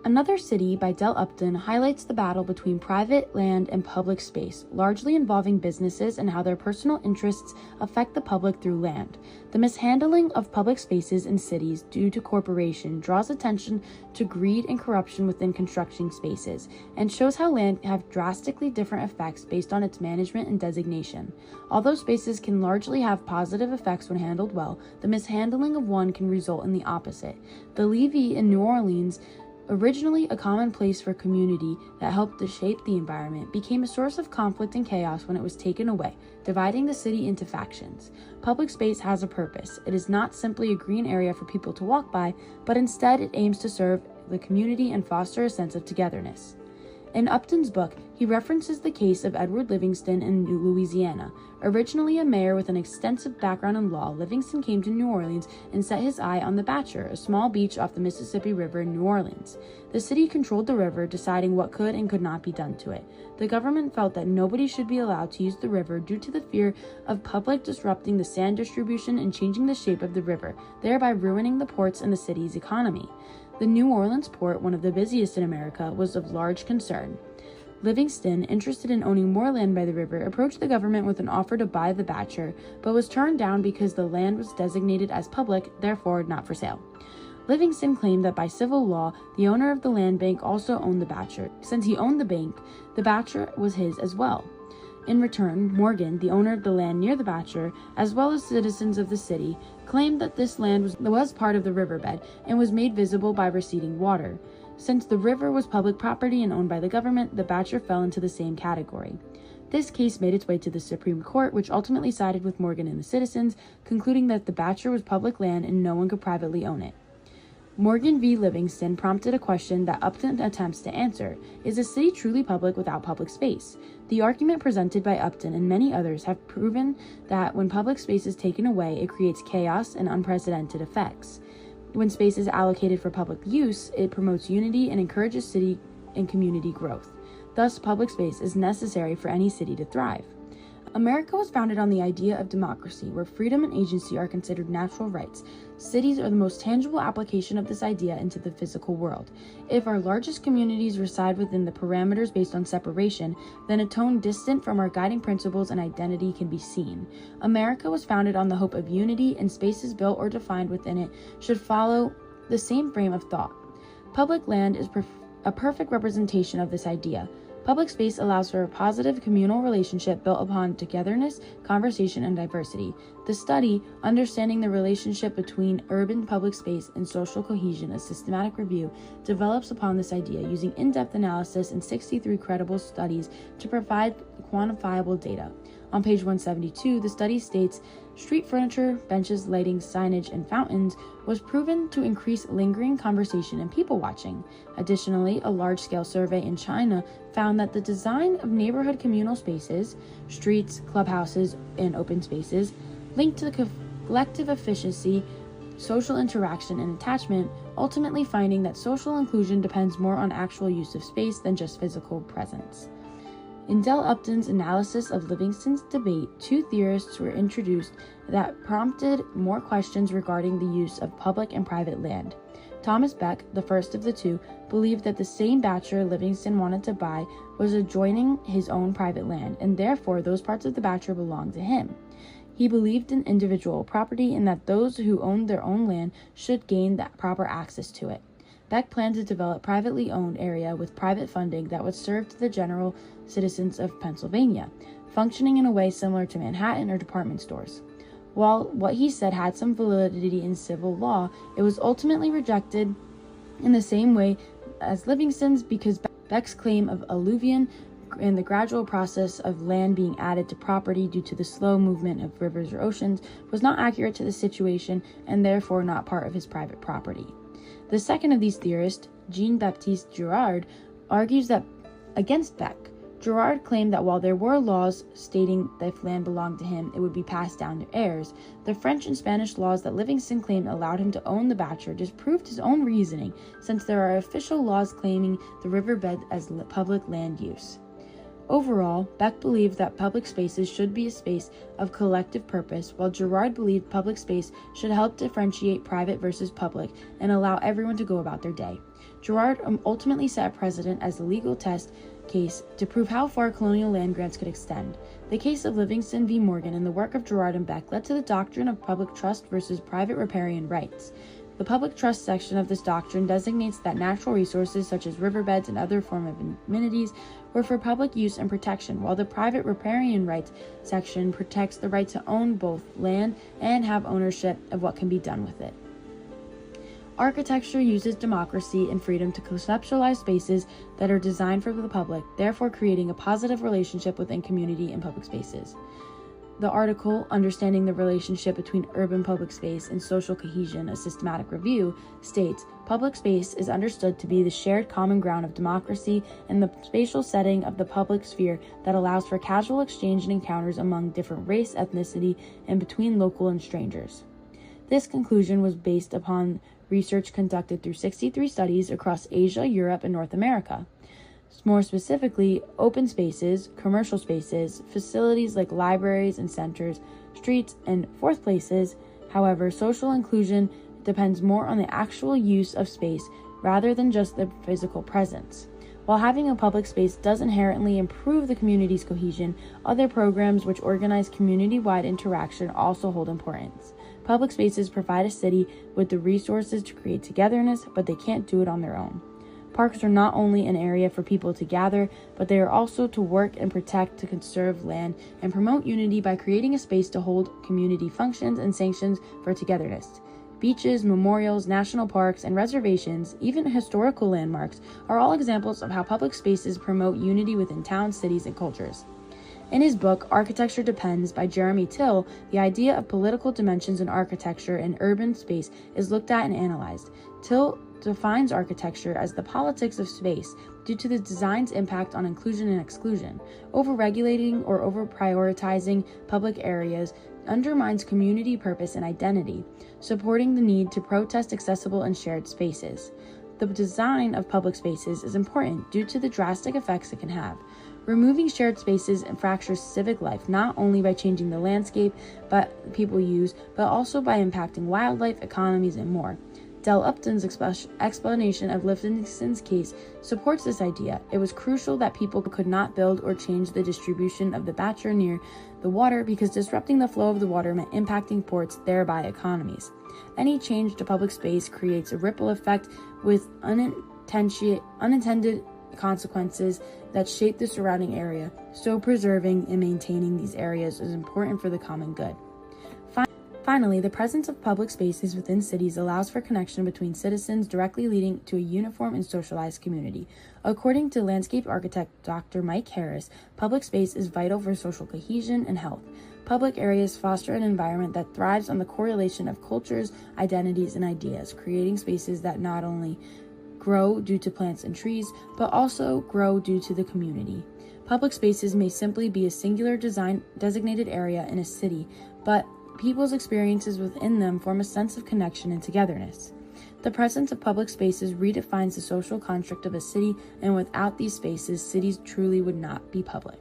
Another City by Del Upton highlights the battle between private land and public space, largely involving businesses and how their personal interests affect the public through land. The mishandling of public spaces in cities due to corporation draws attention to greed and corruption within construction spaces, and shows how land have drastically different effects based on its management and designation. Although spaces can largely have positive effects when handled well, the mishandling of one can result in the opposite. The Levee in New Orleans, originally a common place for community that helped to shape the environment, became a source of conflict and chaos when it was taken away, dividing the city into factions. Public space has a purpose. It is not simply a green area for people to walk by, but instead it aims to serve the community and foster a sense of togetherness. In Upton's book, he references the case of Edward Livingston in Louisiana. Originally a mayor with an extensive background in law, Livingston came to New Orleans and set his eye on the Bachelor, a small beach off the Mississippi River in New Orleans. The city controlled the river, deciding what could and could not be done to it. The government felt that nobody should be allowed to use the river due to the fear of public disrupting the sand distribution and changing the shape of the river, thereby ruining the ports and the city's economy. The New Orleans port, one of the busiest in America, was of large concern. Livingston, interested in owning more land by the river, approached the government with an offer to buy the Bachelor, but was turned down because the land was designated as public, therefore not for sale. Livingston claimed that by civil law, the owner of the land bank also owned the Bachelor. Since he owned the bank, the Bachelor was his as well. In return, Morgan, the owner of the land near the Bachelor, as well as citizens of the city, claimed that this land was part of the riverbed and was made visible by receding water. Since the river was public property and owned by the government, the Bachelor fell into the same category. This case made its way to the Supreme Court, which ultimately sided with Morgan and the citizens, concluding that the Bachelor was public land and no one could privately own it. Morgan v. Livingston prompted a question that Upton attempts to answer: is a city truly public without public space? The argument presented by Upton and many others have proven that when public space is taken away, it creates chaos and unprecedented effects. When space is allocated for public use, it promotes unity and encourages city and community growth. Thus, public space is necessary for any city to thrive. America was founded on the idea of democracy, where freedom and agency are considered natural rights. Cities are the most tangible application of this idea into the physical world. If our largest communities reside within the parameters based on separation, then a tone distant from our guiding principles and identity can be seen. America was founded on the hope of unity, and spaces built or defined within it should follow the same frame of thought. Public land is a perfect representation of this idea. Public space allows for a positive communal relationship built upon togetherness, conversation, and diversity. The study, Understanding the Relationship Between Urban Public Space and Social Cohesion, a systematic review, develops upon this idea using in-depth analysis and 63 credible studies to provide quantifiable data. On page 172, the study states, street furniture, benches, lighting, signage, and fountains was proven to increase lingering conversation and people watching. Additionally, a large-scale survey in China found that the design of neighborhood communal spaces, streets, clubhouses, and open spaces, linked to the collective efficiency, social interaction, and attachment, ultimately finding that social inclusion depends more on actual use of space than just physical presence. In Del Upton's analysis of Livingston's debate, two theorists were introduced that prompted more questions regarding the use of public and private land. Thomas Beck, the first of the two, believed that the same Bachelor Livingston wanted to buy was adjoining his own private land, and therefore those parts of the Bachelor belonged to him. He believed in individual property and that those who owned their own land should gain that proper access to it. Beck planned to develop privately owned area with private funding that would serve to the general citizens of Pennsylvania, functioning in a way similar to Manhattan or department stores. While what he said had some validity in civil law, it was ultimately rejected in the same way as Livingston's because Beck's claim of alluvion and the gradual process of land being added to property due to the slow movement of rivers or oceans was not accurate to the situation and therefore not part of his private property. The second of these theorists, Jean-Baptiste Girard, argues that against Beck. Girard claimed that while there were laws stating that if land belonged to him, it would be passed down to heirs, the French and Spanish laws that Livingston claimed allowed him to own the Bachelor disproved his own reasoning, since there are official laws claiming the riverbed as public land use. Overall, Beck believed that public spaces should be a space of collective purpose, while Girard believed public space should help differentiate private versus public and allow everyone to go about their day. Girard ultimately set a precedent as the legal test case to prove how far colonial land grants could extend. The case of Livingston v. Morgan and the work of Girard and Beck led to the doctrine of public trust versus private riparian rights. The public trust section of this doctrine designates that natural resources such as riverbeds and other forms of amenities were for public use and protection, while the private riparian rights section protects the right to own both land and have ownership of what can be done with it. Architecture uses democracy and freedom to conceptualize spaces that are designed for the public, therefore creating a positive relationship within community and public spaces. The article, Understanding the Relationship Between Urban Public Space and Social Cohesion, a Systematic Review, states, public space is understood to be the shared common ground of democracy and the spatial setting of the public sphere that allows for casual exchange and encounters among different race, ethnicity, and between local and strangers. This conclusion was based upon research conducted through 63 studies across Asia, Europe, and North America. More specifically, open spaces, commercial spaces, facilities like libraries and centers, streets, and fourth places. However, social inclusion depends more on the actual use of space rather than just the physical presence. While having a public space does inherently improve the community's cohesion, other programs which organize community-wide interaction also hold importance. Public spaces provide a city with the resources to create togetherness, but they can't do it on their own. Parks are not only an area for people to gather, but they are also to work and protect, to conserve land, and promote unity by creating a space to hold community functions and sanctions for togetherness. Beaches, memorials, national parks, and reservations, even historical landmarks, are all examples of how public spaces promote unity within towns, cities, and cultures. In his book, Architecture Depends, by Jeremy Till, the idea of political dimensions in architecture and urban space is looked at and analyzed. Till defines architecture as the politics of space due to the design's impact on inclusion and exclusion. Over-regulating or over-prioritizing public areas undermines community purpose and identity, supporting the need to protest accessible and shared spaces. The design of public spaces is important due to the drastic effects it can have. Removing shared spaces fractures civic life, not only by changing the landscape people use, but also by impacting wildlife, economies, and more. Del Upton's explanation of Livingston's case supports this idea. It was crucial that people could not build or change the distribution of the Batcher near the water because disrupting the flow of the water meant impacting ports, thereby economies. Any change to public space creates a ripple effect with unintended consequences that shape the surrounding area, so preserving and maintaining these areas is important for the common good. Finally, the presence of public spaces within cities allows for connection between citizens, directly leading to a uniform and socialized community. According to landscape architect Dr. Mike Harris, public space is vital for social cohesion and health. Public areas foster an environment that thrives on the correlation of cultures, identities, and ideas, creating spaces that not only grow due to plants and trees, but also grow due to the community. Public spaces may simply be a singular designated area in a city, but people's experiences within them form a sense of connection and togetherness. The presence of public spaces redefines the social construct of a city, and without these spaces, cities truly would not be public.